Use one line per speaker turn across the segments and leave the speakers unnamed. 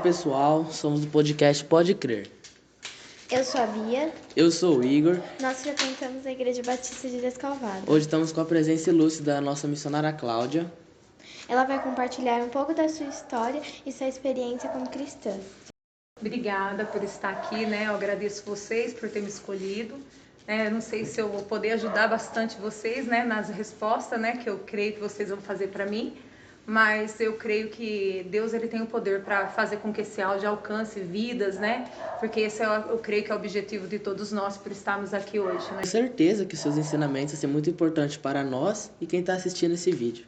pessoal, somos do podcast Pode Crer.
Eu sou a Bia.
Eu sou o Igor.
Nós frequentamos a Igreja Batista de Descalvado.
Hoje estamos com a presença ilustre da nossa missionária Cláudia.
Ela vai compartilhar um pouco da sua história e sua experiência como cristã.
Obrigada por estar aqui, né? Eu agradeço vocês por ter me escolhido. Eu não sei se eu vou poder ajudar bastante vocês, né, nas respostas, né, que eu creio que vocês vão fazer para mim. Mas eu creio que Deus ele tem o poder para fazer com que esse áudio alcance vidas, né? Porque esse eu creio que é o objetivo de todos nós por estarmos aqui hoje, né?
Tenho certeza que seus ensinamentos vão ser muito importantes para nós e quem está assistindo esse vídeo.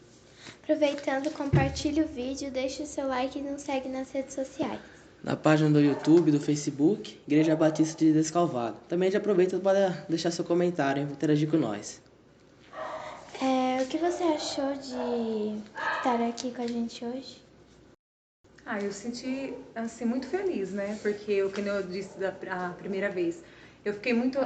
Aproveitando, compartilhe o vídeo, deixe o seu like e nos segue nas redes sociais.
Na página do YouTube, do Facebook, Igreja Batista de Descalvado. Também já aproveita para deixar seu comentário e interagir com nós.
O que você achou de estar aqui com a gente hoje?
Eu senti assim muito feliz, né? Porque como eu disse a primeira vez, eu fiquei muito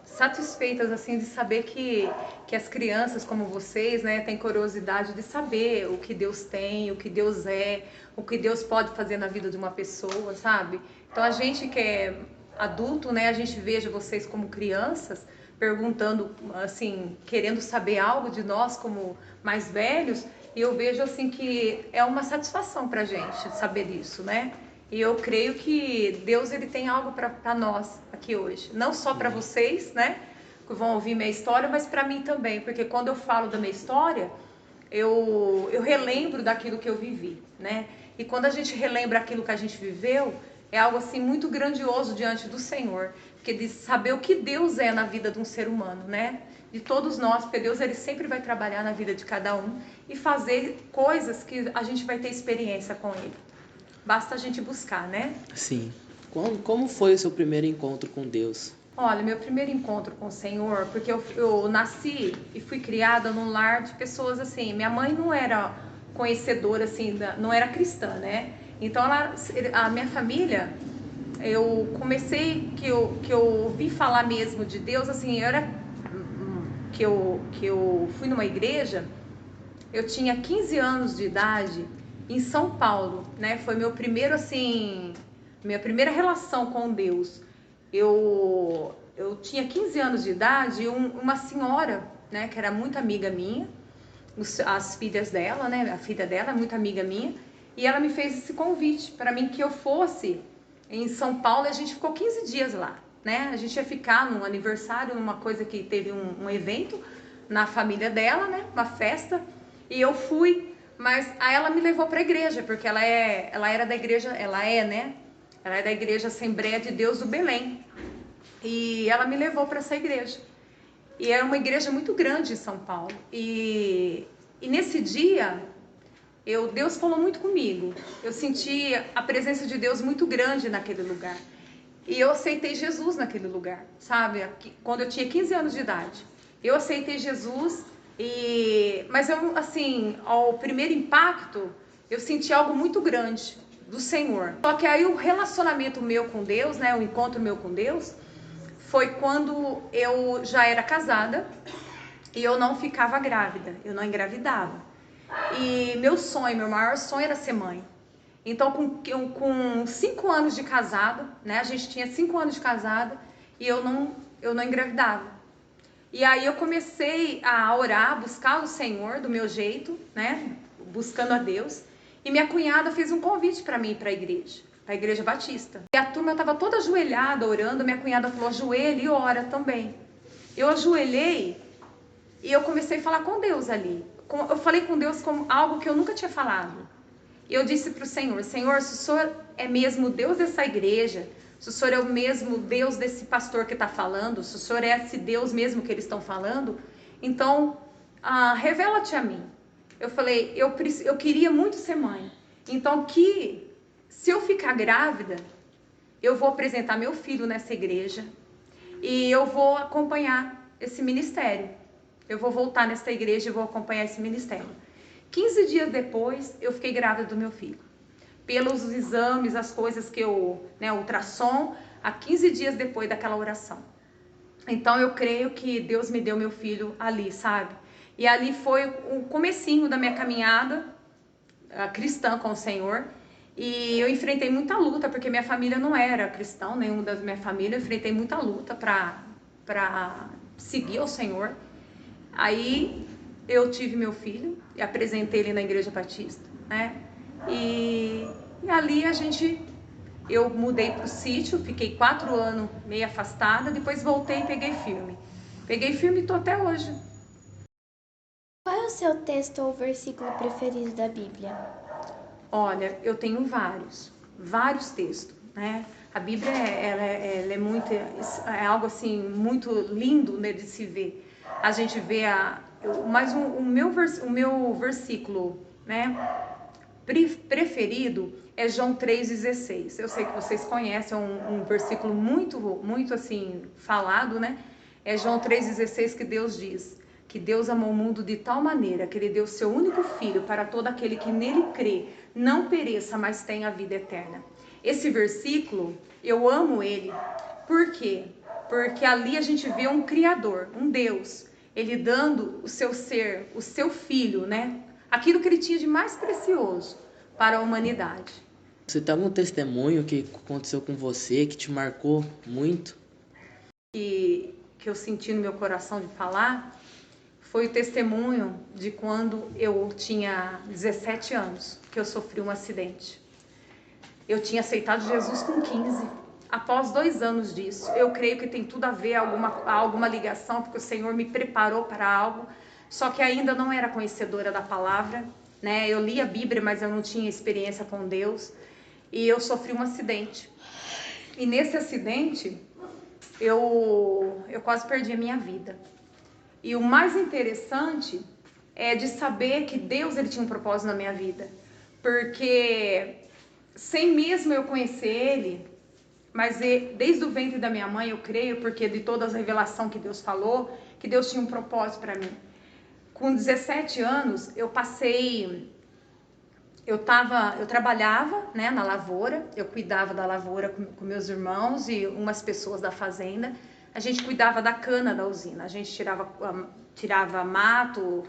satisfeita assim de saber que as crianças como vocês, né, têm curiosidade de saber o que Deus tem, o que Deus é, o que Deus pode fazer na vida de uma pessoa, sabe? Então a gente que é adulto, né, a gente veja vocês como crianças perguntando assim, querendo saber algo de nós como mais velhos, e eu vejo assim que é uma satisfação pra gente saber disso, né? E eu creio que Deus ele tem algo para nós aqui hoje, não só para vocês, né, que vão ouvir minha história, mas para mim também, porque quando eu falo da minha história, eu relembro daquilo que eu vivi, né? E quando a gente relembra aquilo que a gente viveu, é algo assim muito grandioso diante do Senhor, porque de saber o que Deus é na vida de um ser humano, né? De todos nós, porque Deus ele sempre vai trabalhar na vida de cada um e fazer coisas que a gente vai ter experiência com Ele. Basta a gente buscar, né?
Sim. Como foi o seu primeiro encontro com Deus?
Olha, meu primeiro encontro com o Senhor, porque eu nasci e fui criada num lar de pessoas assim. Minha mãe não era conhecedora, assim, não era cristã, né? Então, a minha família, eu comecei, que eu ouvi falar mesmo de Deus, assim, que eu fui numa igreja, eu tinha 15 anos de idade, em São Paulo, né? Foi meu primeiro, assim, minha primeira relação com Deus. Eu tinha 15 anos de idade e uma senhora, né, que era muito amiga minha, as filhas dela, né, a filha dela é muito amiga minha, e ela me fez esse convite para mim que eu fosse em São Paulo, e a gente ficou 15 dias lá, né? A gente ia ficar num aniversário, numa coisa que teve um evento na família dela, né, uma festa, e eu fui, mas aí ela me levou para a igreja, porque ela era da igreja, né? Ela é da igreja Assembleia de Deus do Belém. E ela me levou para essa igreja. E era uma igreja muito grande em São Paulo. E nesse dia, Deus falou muito comigo. Eu senti a presença de Deus muito grande naquele lugar. E eu aceitei Jesus naquele lugar, sabe? Quando eu tinha 15 anos de idade. Eu aceitei Jesus, mas eu, assim, ao primeiro impacto, eu senti algo muito grande do Senhor. Só que aí o relacionamento meu com Deus, né, o encontro meu com Deus, foi quando eu já era casada e eu não ficava grávida, eu não engravidava. E meu maior sonho era ser mãe. Então, com 5 anos de casado, né, a gente tinha 5 anos de casada e eu não engravidava. E aí eu comecei a orar, buscar o Senhor do meu jeito, né, buscando a Deus. E minha cunhada fez um convite para mim para a Igreja Batista. E a turma estava toda ajoelhada, orando. Minha cunhada falou, ajoelha e ora também. Eu ajoelhei e eu comecei a falar com Deus ali. Eu falei com Deus como algo que eu nunca tinha falado. E eu disse para o Senhor, Senhor, se o Senhor é mesmo Deus dessa igreja, se o Senhor é o mesmo Deus desse pastor que está falando, se o Senhor é esse Deus mesmo que eles estão falando, então revela-te a mim. Eu falei, eu queria muito ser mãe. Então, se eu ficar grávida, eu vou apresentar meu filho nessa igreja e eu vou acompanhar esse ministério. Eu vou voltar nessa igreja e vou acompanhar esse ministério. 15 dias depois, eu fiquei grávida do meu filho. Pelos exames, as coisas que ultrassom, há 15 dias depois daquela oração. Então, eu creio que Deus me deu meu filho ali, sabe? E ali foi o comecinho da minha caminhada cristã com o Senhor. E eu enfrentei muita luta, porque minha família não era cristão, nenhum da minha família. Eu enfrentei muita luta para seguir ao Senhor. Aí eu tive meu filho e apresentei ele na Igreja Batista, né? E ali eu mudei para o sítio, fiquei 4 anos meio afastada, depois voltei e peguei firme. Peguei firme e tô até hoje.
Qual é o seu texto ou versículo preferido da Bíblia?
Olha, eu tenho vários textos, né? A Bíblia ela é muito, é algo assim muito lindo, né, de se ver. A gente vê mas o meu versículo, né, preferido é João 3,16. Eu sei que vocês conhecem, é um versículo muito assim falado, né? É João 3,16 que Deus diz que Deus amou o mundo de tal maneira que Ele deu seu único Filho para todo aquele que nele crê, não pereça, mas tenha a vida eterna. Esse versículo, eu amo ele. Por quê? Porque ali a gente vê um Criador, um Deus, Ele dando o seu ser, o seu Filho, né? Aquilo que Ele tinha de mais precioso para a humanidade.
Você tem algum testemunho que aconteceu com você, que te marcou muito?
Que eu senti no meu coração de falar, foi o testemunho de quando eu tinha 17 anos, que eu sofri um acidente. Eu tinha aceitado Jesus com 15. Após 2 anos disso, eu creio que tem tudo a ver, alguma ligação, porque o Senhor me preparou para algo, só que ainda não era conhecedora da palavra, né? Eu li a Bíblia, mas eu não tinha experiência com Deus, e eu sofri um acidente. E nesse acidente, eu quase perdi a minha vida. E o mais interessante é de saber que Deus ele tinha um propósito na minha vida. Porque sem mesmo eu conhecer Ele, mas desde o ventre da minha mãe eu creio, porque de toda a revelação que Deus falou, que Deus tinha um propósito para mim. Com 17 anos eu trabalhava, né, na lavoura, eu cuidava da lavoura com meus irmãos e umas pessoas da fazenda. A gente cuidava da cana da usina, a gente tirava mato,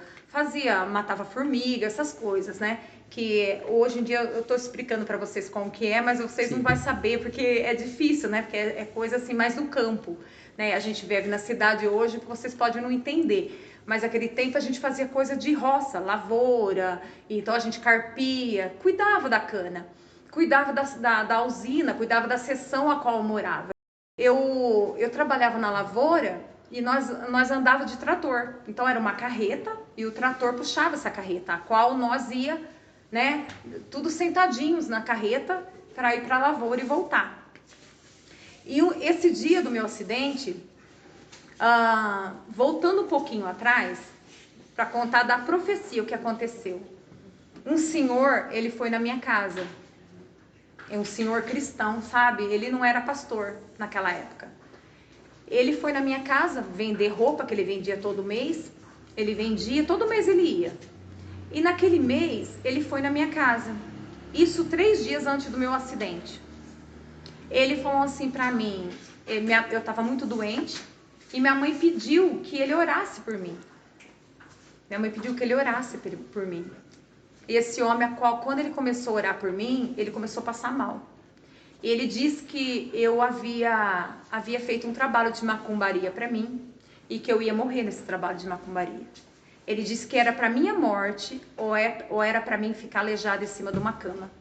matava formiga, essas coisas, né? Que hoje em dia eu tô explicando para vocês como que é, mas vocês
Sim.
não vão saber, porque é difícil, né? Porque é coisa assim mais do campo, né? A gente vive na cidade hoje, vocês podem não entender. Mas naquele tempo a gente fazia coisa de roça, lavoura, então a gente carpia, cuidava da cana, cuidava da usina, cuidava da seção a qual eu morava. Eu trabalhava na lavoura e nós andava de trator. Então era uma carreta e o trator puxava essa carreta, a qual nós ia, né, tudo sentadinhos na carreta para ir para a lavoura e voltar. E esse dia do meu acidente, voltando um pouquinho atrás, para contar da profecia o que aconteceu. Um senhor, ele foi na minha casa. É um senhor cristão, sabe? Ele não era pastor naquela época. Ele foi na minha casa vender roupa, que ele vendia todo mês. Ele vendia, todo mês ele ia. E naquele mês, ele foi na minha casa. Isso 3 dias antes do meu acidente. Ele falou assim pra mim, eu estava muito doente, e minha mãe pediu que ele orasse por mim. Minha mãe pediu que ele orasse por mim. E esse homem, quando ele começou a orar por mim, ele começou a passar mal. E ele disse que eu havia feito um trabalho de macumbaria para mim e que eu ia morrer nesse trabalho de macumbaria. Ele disse que era para minha morte ou era para mim ficar aleijada em cima de uma cama,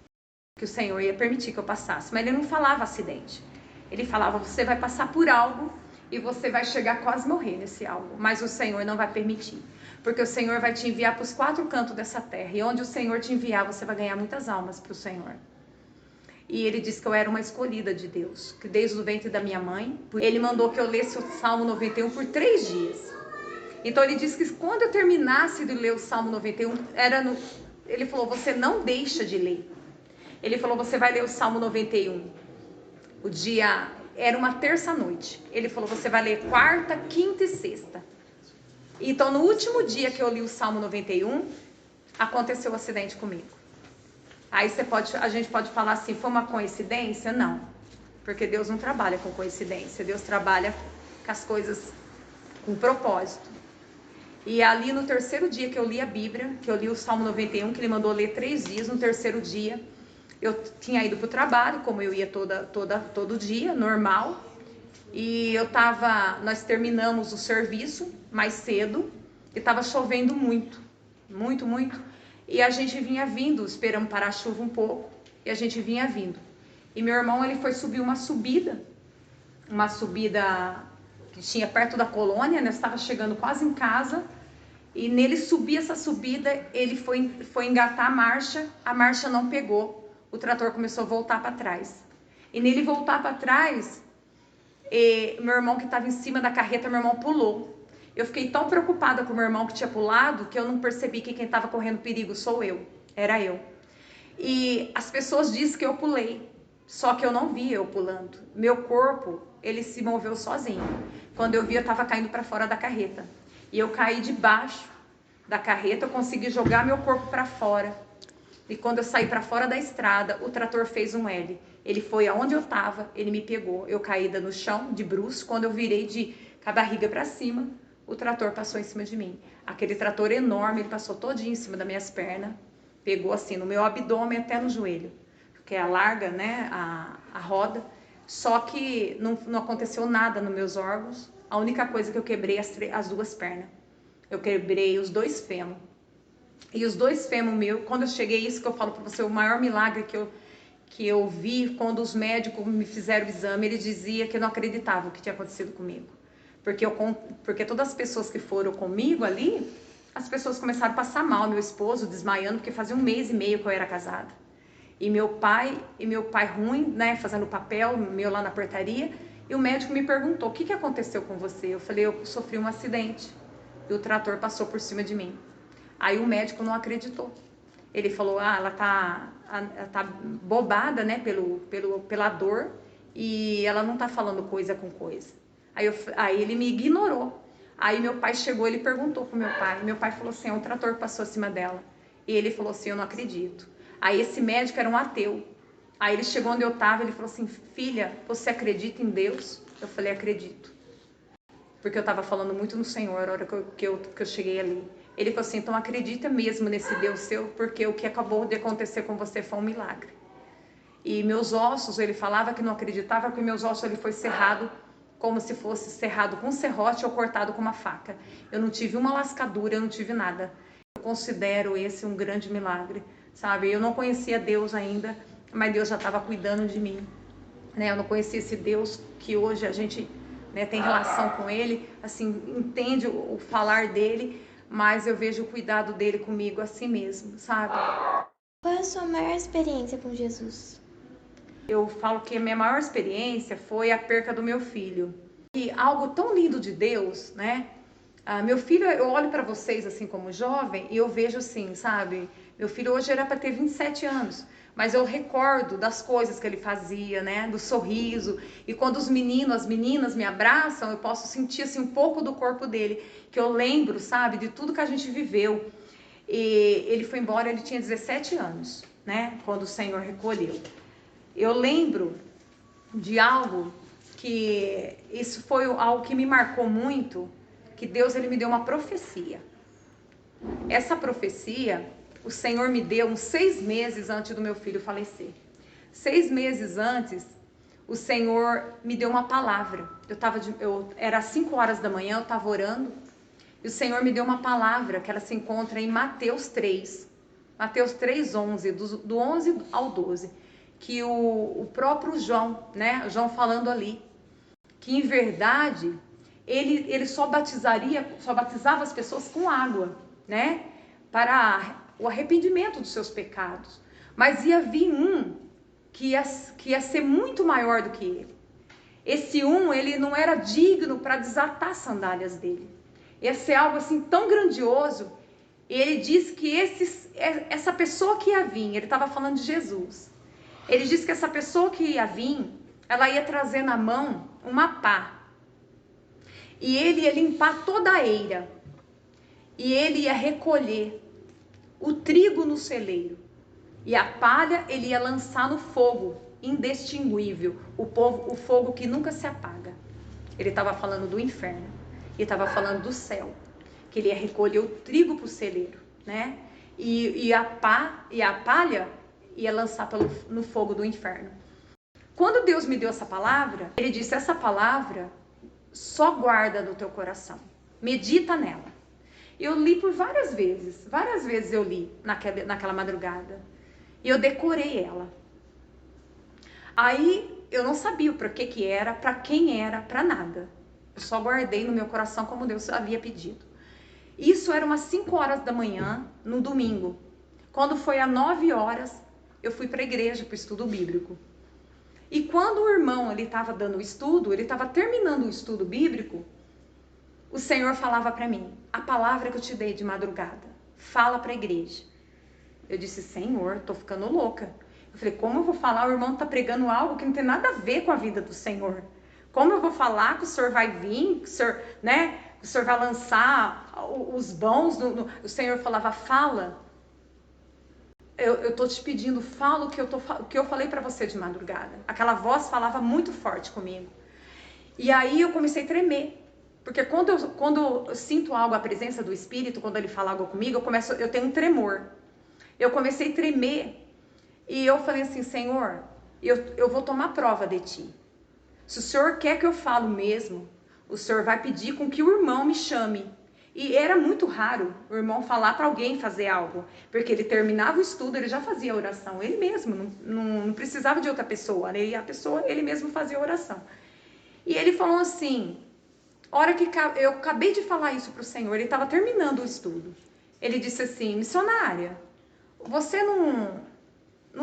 que o Senhor ia permitir que eu passasse. Mas ele não falava acidente. Ele falava, você vai passar por algo e você vai chegar a quase morrer nesse algo, mas o Senhor não vai permitir. Porque o Senhor vai te enviar para os 4 cantos dessa terra. E onde o Senhor te enviar, você vai ganhar muitas almas para o Senhor. E ele disse que eu era uma escolhida de Deus. Que desde o ventre da minha mãe, ele mandou que eu lesse o Salmo 91 por 3 dias. Então ele disse que quando eu terminasse de ler o Salmo 91, ele falou, você não deixa de ler. Ele falou, você vai ler o Salmo 91. Era uma terça-noite. Ele falou, você vai ler quarta, quinta e sexta. Então, no último dia que eu li o Salmo 91, aconteceu o acidente comigo. Aí a gente pode falar assim, foi uma coincidência? Não, porque Deus não trabalha com coincidência, Deus trabalha com as coisas com propósito. E ali no 3º dia que eu li a Bíblia, que eu li o Salmo 91, que ele mandou ler 3 dias, no 3º dia, Eu tinha ido para o trabalho, como eu ia todo dia, normal. E nós terminamos o serviço mais cedo e estava chovendo muito, muito, muito. E a gente vinha vindo, esperamos parar a chuva um pouco, e a gente vinha vindo. E meu irmão, ele foi subir uma subida que tinha perto da colônia, né? Estava chegando quase em casa, e nele subir essa subida, ele foi engatar a marcha não pegou, o trator começou a voltar para trás. E nele voltar para trás, meu irmão que estava em cima da carreta, meu irmão pulou. Eu fiquei tão preocupada com o meu irmão que tinha pulado, que eu não percebi que quem estava correndo perigo era eu. E as pessoas dizem que eu pulei, só que eu não vi eu pulando. Meu corpo, ele se moveu sozinho. Quando eu vi, eu estava caindo para fora da carreta. E eu caí debaixo da carreta, eu consegui jogar meu corpo para fora. E quando eu saí para fora da estrada, o trator fez um L. Ele foi aonde eu estava, ele me pegou. Eu caída no chão, de bruços. Quando eu virei com a barriga para cima, o trator passou em cima de mim. Aquele trator enorme, ele passou todinho em cima das minhas pernas. Pegou assim no meu abdômen até no joelho. Porque é larga, né, a roda. Só que não aconteceu nada nos meus órgãos. A única coisa que eu quebrei as duas pernas. Eu quebrei os 2 fêmur. E os 2 fêmur meus, quando eu cheguei, isso que eu falo para você, o maior milagre que eu vi, quando os médicos me fizeram o exame, ele dizia que eu não acreditava o que tinha acontecido comigo. Porque todas as pessoas que foram comigo ali, as pessoas começaram a passar mal, meu esposo desmaiando, porque fazia 1 mês e meio que eu era casada. E meu pai ruim, né, fazendo papel meu lá na portaria, e o médico me perguntou: o que aconteceu com você? Eu falei: eu sofri um acidente e o trator passou por cima de mim. Aí o médico não acreditou. Ele falou: ela tá bobada, né, pela dor, e ela não tá falando coisa com coisa. Aí ele me ignorou. Aí meu pai chegou, ele perguntou pro meu pai. Meu pai falou assim: o trator passou acima dela. E ele falou assim: eu não acredito. Aí esse médico era um ateu. Aí ele chegou onde eu tava, ele falou assim: filha, você acredita em Deus? Eu falei: acredito. Porque eu tava falando muito no Senhor na hora que eu cheguei ali. Ele falou assim: então acredita mesmo nesse Deus seu, porque o que acabou de acontecer com você foi um milagre. E meus ossos, ele falava que não acreditava, porque meus ossos ele foi serrado como se fosse serrado com um serrote ou cortado com uma faca. Eu não tive uma lascadura, eu não tive nada. Eu considero esse um grande milagre, sabe? Eu não conhecia Deus ainda, mas Deus já estava cuidando de mim, né? Eu não conhecia esse Deus que hoje a gente, né, tem relação com ele, assim, entende o falar dele, mas eu vejo o cuidado dele comigo assim mesmo, sabe?
Qual é a sua maior experiência com Jesus?
Eu falo que a minha maior experiência foi a perca do meu filho. E algo tão lindo de Deus, né? Meu filho, eu olho para vocês assim como jovem e eu vejo assim, sabe? Meu filho hoje era para ter 27 anos, mas eu recordo das coisas que ele fazia, né? Do sorriso. E quando as meninas me abraçam, eu posso sentir assim um pouco do corpo dele, que eu lembro, sabe? De tudo que a gente viveu. E ele foi embora, ele tinha 17 anos, né? Quando o Senhor recolheu. Eu lembro de algo que isso foi algo que me marcou muito, que Deus ele me deu uma profecia. Essa profecia o Senhor me deu uns 6 meses antes do meu filho falecer. 6 meses antes, o Senhor me deu uma palavra. Era 5 horas da manhã, eu estava orando, e o Senhor me deu uma palavra que ela se encontra em Mateus 3. Mateus 3:11, do 11 ao 12. Que o próprio João, né? João falando ali, que em verdade ele só batizava as pessoas com água, né? Para o arrependimento dos seus pecados. Mas ia vir um que ia ser muito maior do que ele. Esse ele não era digno para desatar as sandálias dele. Ia ser algo assim tão grandioso. E ele disse que essa pessoa que ia vir, ele estava falando de Jesus. Ele disse que essa pessoa que ia vir, ela ia trazer na mão uma pá. E ele ia limpar toda a eira. E ele ia recolher o trigo no celeiro. E a palha ele ia lançar no fogo indextinguível. O fogo que nunca se apaga. Ele estava falando do inferno. Ele estava falando do céu. Que ele ia recolher o trigo para o celeiro, né? E a palha ia lançar no fogo do inferno. Quando Deus me deu essa palavra, ele disse, essa palavra só guarda no teu coração, medita nela. Eu li por várias vezes eu li naquela madrugada, e eu decorei ela. Aí eu não sabia para que era, para quem era, para nada. Eu só guardei no meu coração como Deus havia pedido. Isso era umas 5 horas da manhã, no domingo. Quando foi às 9 horas, eu fui para a igreja para o estudo bíblico. E quando o irmão estava dando o estudo, ele estava terminando o estudo bíblico, o Senhor falava para mim, a palavra que eu te dei de madrugada, fala para a igreja. Eu disse, Senhor, estou ficando louca. Eu falei, como eu vou falar? O irmão está pregando algo que não tem nada a ver com a vida do Senhor. Como eu vou falar que o Senhor vai vir, que o Senhor, né, o Senhor vai lançar os bons? O Senhor falava, fala. Eu estou te pedindo, fala o que eu falei para você de madrugada. Aquela voz falava muito forte comigo. E aí eu comecei a tremer. Porque quando eu sinto algo, a presença do Espírito, quando ele fala algo comigo, eu tenho um tremor. Eu comecei a tremer. E eu falei assim, Senhor, eu vou tomar prova de ti. Se o Senhor quer que eu falo mesmo, o Senhor vai pedir com que o irmão me chame. E era muito raro o irmão falar para alguém fazer algo, porque ele terminava o estudo, ele já fazia a oração, ele mesmo, não precisava de outra pessoa, ele mesmo fazia a oração. E ele falou assim, hora que eu acabei de falar isso para o Senhor, ele estava terminando o estudo, ele disse assim, missionária, você não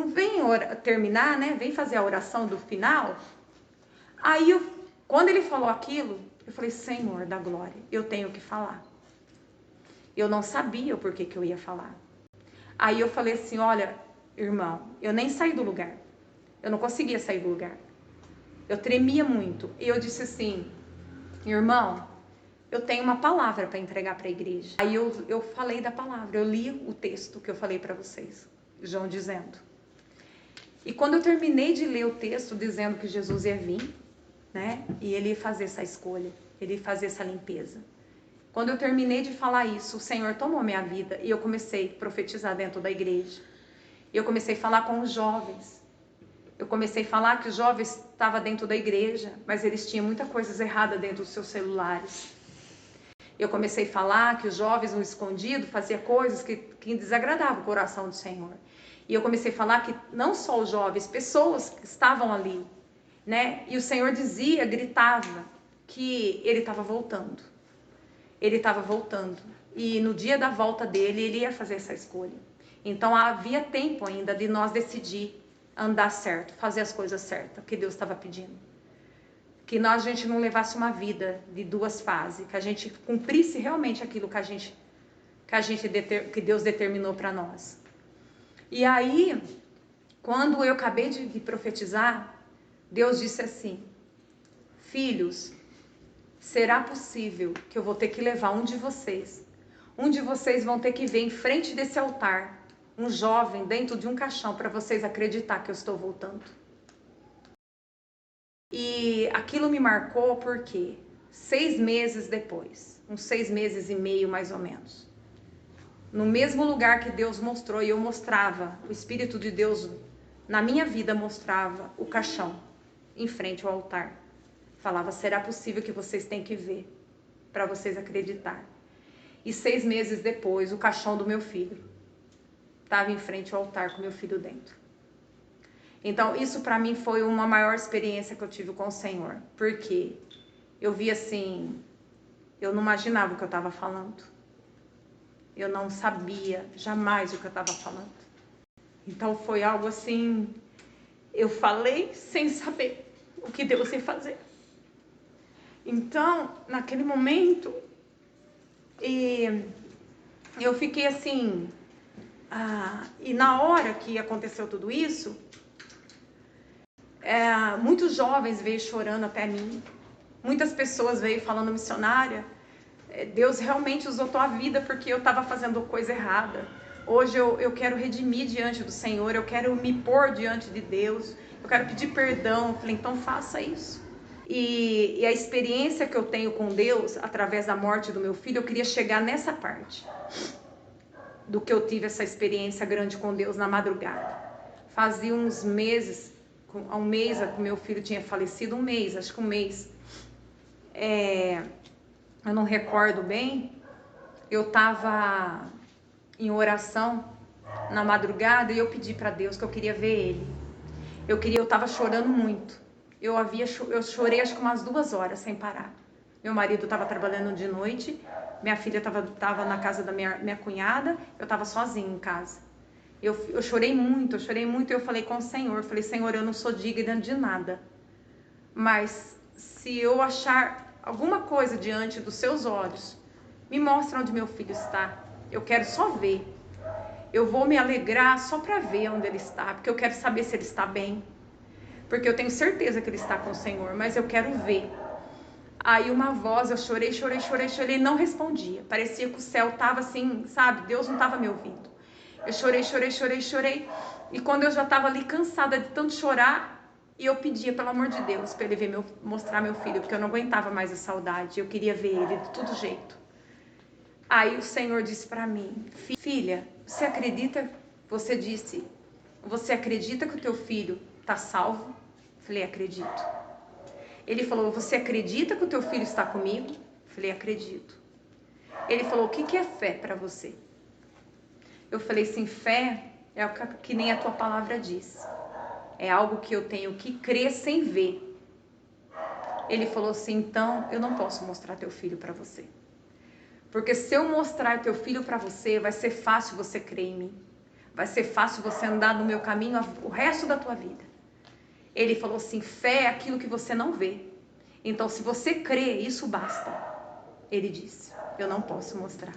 vem terminar, né? Vem fazer a oração do final? Aí, quando ele falou aquilo, eu falei, Senhor da glória, eu tenho que falar. Eu não sabia o porquê que eu ia falar. Aí eu falei assim, olha, irmão, eu nem saí do lugar. Eu não conseguia sair do lugar. Eu tremia muito. E eu disse assim, irmão, eu tenho uma palavra para entregar para a igreja. Aí eu falei da palavra, eu li o texto que eu falei para vocês, João dizendo. E quando eu terminei de ler o texto dizendo que Jesus ia vir, né, e ele ia fazer essa escolha, ele ia fazer essa limpeza. Quando eu terminei de falar isso, o Senhor tomou minha vida e eu comecei a profetizar dentro da igreja. Eu comecei a falar com os jovens. Eu comecei a falar que os jovens estavam dentro da igreja, mas eles tinham muita coisa errada dentro dos seus celulares. Eu comecei a falar que os jovens no escondido faziam coisas que desagradavam o coração do Senhor. E eu comecei a falar que não só os jovens, pessoas que estavam ali, né? E o Senhor dizia, gritava, que Ele estava voltando. Ele estava voltando. E no dia da volta dele, Ele ia fazer essa escolha. Então havia tempo ainda de nós decidir andar certo, fazer as coisas certas, que Deus estava pedindo. Que a gente não levasse uma vida de 2 fases, que a gente cumprisse realmente aquilo que Deus determinou para nós. E aí, quando eu acabei de profetizar, Deus disse assim, filhos, será possível que eu vou ter que levar um de vocês vão ter que ver em frente desse altar, um jovem dentro de um caixão para vocês acreditar que eu estou voltando. E aquilo me marcou porque 6 meses depois, uns 6 meses e meio mais ou menos, no mesmo lugar que Deus mostrou e eu mostrava, o Espírito de Deus na minha vida mostrava o caixão em frente ao altar. Falava, será possível que vocês têm que ver para vocês acreditar. E 6 meses depois, o caixão do meu filho estava em frente ao altar com meu filho dentro. Então, isso para mim foi uma maior experiência que eu tive com o Senhor. Porque eu vi assim, eu não imaginava o que eu estava falando. Eu não sabia jamais o que eu estava falando. Então, foi algo assim, eu falei sem saber o que Deus ia fazer. Então, naquele momento, eu fiquei assim, e na hora que aconteceu tudo isso, muitos jovens veio chorando até mim, muitas pessoas veio falando, missionária, Deus realmente usou tua vida porque eu estava fazendo coisa errada. Hoje eu quero redimir diante do Senhor, eu quero me pôr diante de Deus, eu quero pedir perdão. Eu falei, então faça isso. E a experiência que eu tenho com Deus, através da morte do meu filho, eu queria chegar nessa parte. Do que eu tive essa experiência grande com Deus na madrugada. fazia uns meses, há um mês, que meu filho tinha falecido, acho que um mês. Eu não recordo bem, eu estava em oração na madrugada e eu pedi para Deus que eu queria ver ele. Eu estava chorando muito. Eu chorei acho que umas 2 horas sem parar. Meu marido estava trabalhando de noite, minha filha estava na casa da minha cunhada, eu estava sozinha em casa. Eu chorei muito, e eu falei com o Senhor, Senhor, eu não sou digna de nada, mas se eu achar alguma coisa diante dos seus olhos, me mostra onde meu filho está, eu quero só ver, eu vou me alegrar só para ver onde ele está, porque eu quero saber se ele está bem, porque eu tenho certeza que ele está com o Senhor, mas eu quero ver. Aí uma voz, eu chorei, e não respondia, parecia que o céu estava assim, sabe, Deus não estava me ouvindo. Eu chorei, e quando eu já estava ali cansada de tanto chorar, e eu pedia, pelo amor de Deus, para ele mostrar meu filho, porque eu não aguentava mais a saudade, eu queria ver ele de todo jeito. Aí o Senhor disse para mim, filha, você acredita que o teu filho está salvo? Falei, acredito. Ele falou, você acredita que o teu filho está comigo? Falei, acredito. Ele falou, o que é fé para você? Eu falei assim, fé é o que nem a tua palavra diz. É algo que eu tenho que crer sem ver. Ele falou assim, então eu não posso mostrar teu filho para você. Porque se eu mostrar teu filho para você, vai ser fácil você crer em mim. Vai ser fácil você andar no meu caminho o resto da tua vida. Ele falou assim, fé é aquilo que você não vê. Então se você crê, isso basta. Ele disse, eu não posso mostrar.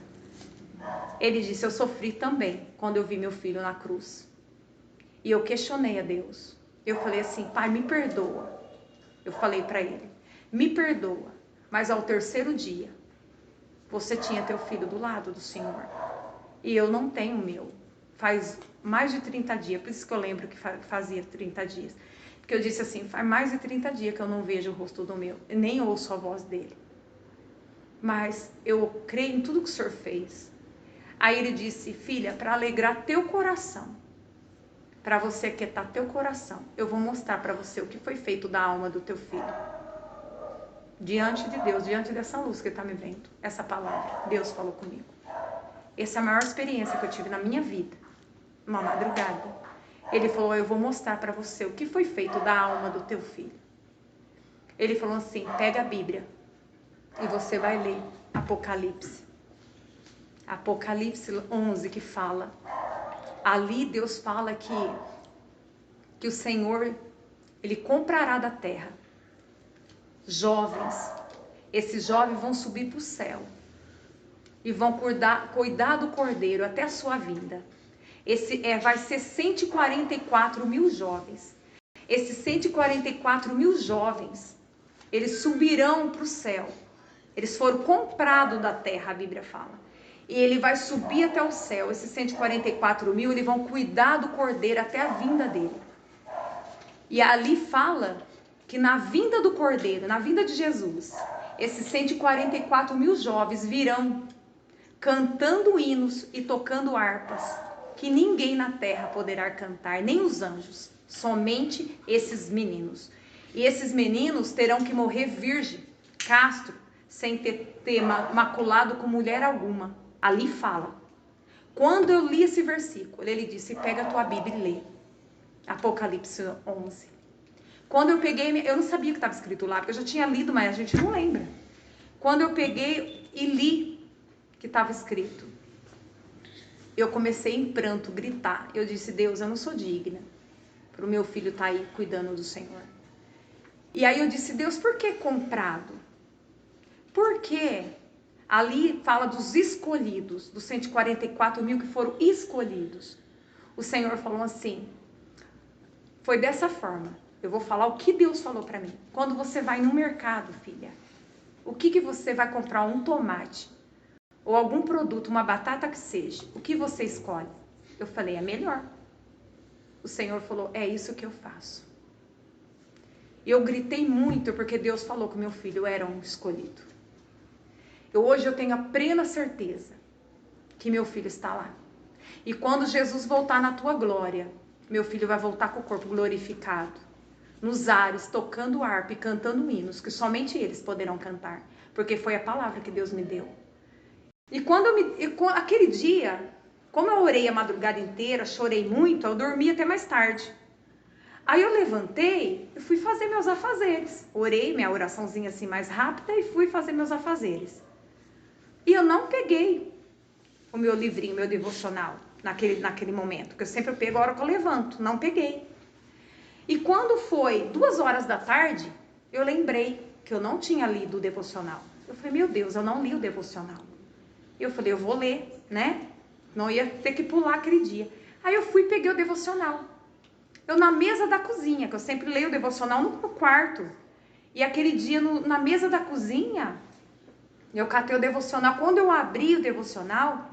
Ele disse, eu sofri também quando eu vi meu filho na cruz. E eu questionei a Deus. Eu falei assim, pai, me perdoa. Eu falei para ele, me perdoa, mas ao 3º dia, você tinha teu filho do lado do Senhor. E eu não tenho o meu. Faz mais de 30 dias, por isso que eu lembro que fazia 30 dias. Porque eu disse assim, faz mais de 30 dias que eu não vejo o rosto do meu, nem ouço a voz dele. Mas eu creio em tudo que o Senhor fez. Aí ele disse, filha, para alegrar teu coração, para você aquietar teu coração, eu vou mostrar para você o que foi feito da alma do teu filho. Diante de Deus, diante dessa luz que está me vendo, essa palavra, Deus falou comigo. Essa é a maior experiência que eu tive na minha vida, uma madrugada. Ele falou, eu vou mostrar para você o que foi feito da alma do teu filho. Ele falou assim, pega a Bíblia e você vai ler Apocalipse. Apocalipse 11 que fala, ali Deus fala que o Senhor, Ele comprará da terra jovens, esses jovens vão subir para o céu e vão cuidar do Cordeiro até a sua vinda. Vai ser 144 mil jovens. Esses 144 mil jovens, eles subirão para o céu. Eles foram comprados da terra, a Bíblia fala. E ele vai subir até o céu. Esses 144 mil, eles vão cuidar do Cordeiro até a vinda dele. E ali fala que na vinda do Cordeiro, na vinda de Jesus, esses 144 mil jovens virão cantando hinos e tocando harpas, que ninguém na terra poderá cantar, nem os anjos, somente esses meninos. E esses meninos terão que morrer virgem, castro, sem ter maculado com mulher alguma. Ali fala. Quando eu li esse versículo, ele disse, pega a tua Bíblia e lê. Apocalipse 11. Quando eu peguei, eu não sabia o que estava escrito lá, porque eu já tinha lido, mas a gente não lembra. Quando eu peguei e li o que estava escrito, eu comecei em pranto, gritar. Eu disse, Deus, eu não sou digna para o meu filho estar aí cuidando do Senhor. E aí eu disse, Deus, por que comprado? Por que? Ali fala dos escolhidos, dos 144 mil que foram escolhidos. O Senhor falou assim, foi dessa forma. Eu vou falar o que Deus falou para mim. Quando você vai no mercado, filha, o que você vai comprar? Um tomate ou algum produto, uma batata que seja, o que você escolhe? Eu falei, é melhor. O Senhor falou, é isso que eu faço. E eu gritei muito porque Deus falou que meu filho era um escolhido. Hoje eu tenho a plena certeza que meu filho está lá. E quando Jesus voltar na tua glória, meu filho vai voltar com o corpo glorificado, nos ares, tocando harpa e cantando hinos, que somente eles poderão cantar, porque foi a palavra que Deus me deu. E aquele dia, como eu orei a madrugada inteira, chorei muito, eu dormi até mais tarde. Aí eu levantei e fui fazer meus afazeres. Orei minha oraçãozinha assim mais rápida e fui fazer meus afazeres. E eu não peguei o meu livrinho, meu devocional, naquele momento, que eu sempre pego a hora que eu levanto, não peguei. E quando foi 2 horas da tarde, eu lembrei que eu não tinha lido o devocional. Eu falei, meu Deus, eu não li o devocional. Eu falei, eu vou ler, né? Não ia ter que pular aquele dia. Aí eu fui e peguei o devocional. Eu na mesa da cozinha, que eu sempre leio o devocional no quarto. E aquele dia, na mesa da cozinha, eu catei o devocional. Quando eu abri o devocional,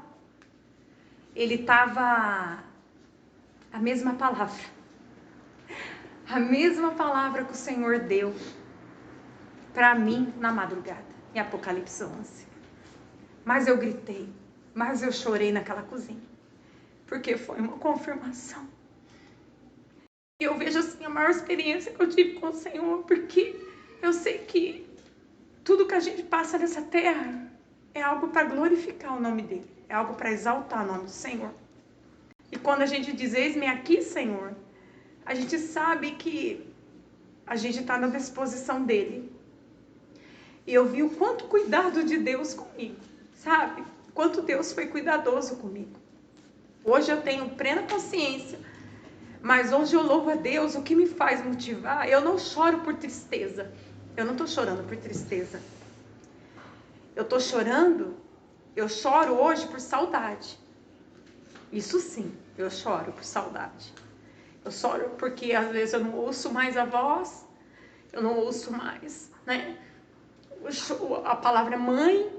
ele tava a mesma palavra. A mesma palavra que o Senhor deu para mim na madrugada, em Apocalipse 11. Mas eu gritei, mas eu chorei naquela cozinha, porque foi uma confirmação. E eu vejo assim a maior experiência que eu tive com o Senhor, porque eu sei que tudo que a gente passa nessa terra é algo para glorificar o nome dele, é algo para exaltar o nome do Senhor. E quando a gente diz, eis-me aqui, Senhor, a gente sabe que a gente está na disposição dele. E eu vi o quanto cuidado de Deus comigo, sabe? Quanto Deus foi cuidadoso comigo. Hoje eu tenho plena consciência, mas hoje eu louvo a Deus. O que me faz motivar, eu não choro por tristeza. Eu não estou chorando por tristeza. Eu choro hoje por saudade. Isso sim, eu choro por saudade. Eu choro porque às vezes eu não ouço mais a voz, eu não ouço mais, né? A palavra mãe.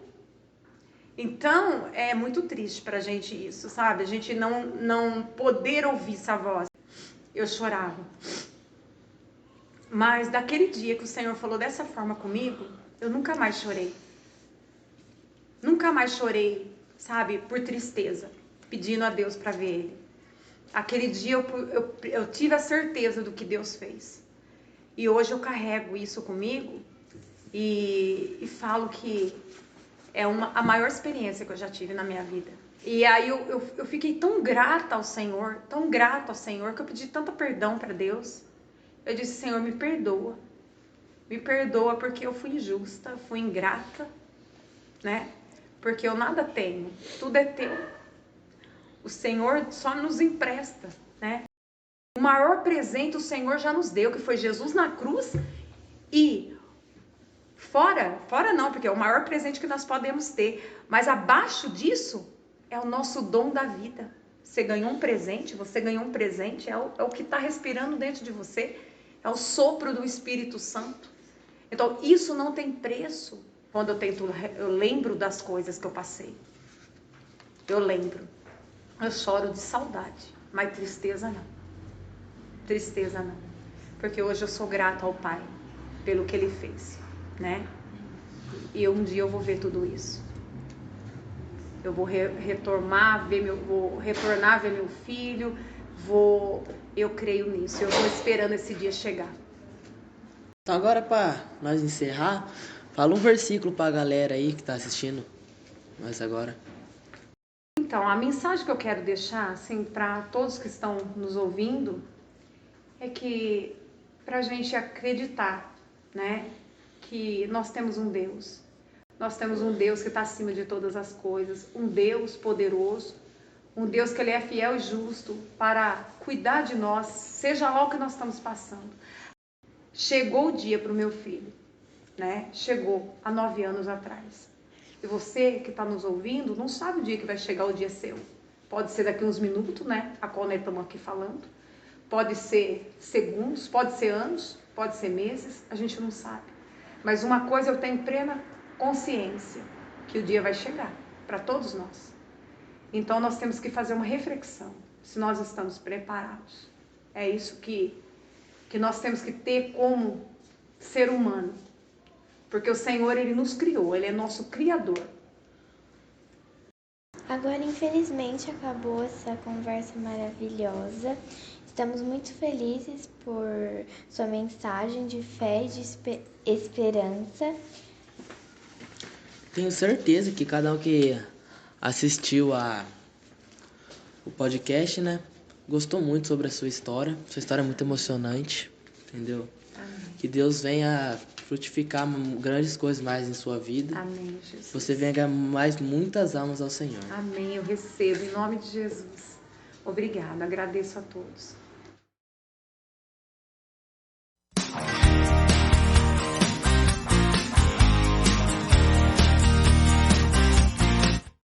Então é muito triste pra gente isso, sabe? A gente não poder ouvir essa voz. Eu chorava. Mas daquele dia que o Senhor falou dessa forma comigo, eu nunca mais chorei. Nunca mais chorei, sabe? Por tristeza, pedindo a Deus para ver Ele. Aquele dia eu tive a certeza do que Deus fez. E hoje eu carrego isso comigo e falo que é a maior experiência que eu já tive na minha vida. E aí eu fiquei tão grata ao Senhor, que eu pedi tanto perdão para Deus. Eu disse, Senhor, me perdoa porque eu fui injusta, fui ingrata, né? Porque eu nada tenho, tudo é teu. O Senhor só nos empresta, né? O maior presente o Senhor já nos deu, que foi Jesus na cruz. E fora não, porque é o maior presente que nós podemos ter. Mas abaixo disso é o nosso dom da vida. Você ganhou um presente, é o que está respirando dentro de você. É o sopro do Espírito Santo. Então isso não tem preço. Quando eu lembro das coisas que eu passei. Eu lembro. Eu choro de saudade, mas tristeza não. Tristeza não. Porque hoje eu sou grata ao Pai pelo que Ele fez, né? E um dia eu vou ver tudo isso. Eu vou retornar, ver meu filho. Eu creio nisso. Eu vou esperando esse dia chegar.
Então agora, para nós encerrar, fala um versículo para a galera aí que está assistindo nós agora.
Então, a mensagem que eu quero deixar, assim, para todos que estão nos ouvindo, é que para a gente acreditar, né, que nós temos um Deus. Nós temos um Deus que está acima de todas as coisas, um Deus poderoso, um Deus que Ele é fiel e justo para cuidar de nós, seja lá o que nós estamos passando. Chegou o dia para o meu filho, né? Chegou há 9 anos atrás. E você que está nos ouvindo, não sabe o dia que vai chegar o dia seu. Pode ser daqui uns minutos, né? A qual nós estamos aqui falando. Pode ser segundos, pode ser anos, pode ser meses, a gente não sabe. Mas uma coisa eu tenho plena consciência, que o dia vai chegar para todos nós. Então nós temos que fazer uma reflexão, se nós estamos preparados. É isso que nós temos que ter como ser humano. Porque o Senhor, Ele nos criou, Ele é nosso Criador.
Agora, infelizmente, acabou essa conversa maravilhosa. Estamos muito felizes por sua mensagem de fé e de esperança.
Tenho certeza que cada um que assistiu o podcast, né, gostou muito sobre a sua história. Sua história é muito emocionante, entendeu?
Amém.
Que Deus venha frutificar grandes coisas mais em sua vida.
Amém, Jesus.
Você venha ganhar mais muitas almas ao Senhor.
Amém, eu recebo em nome de Jesus. Obrigada, agradeço a todos.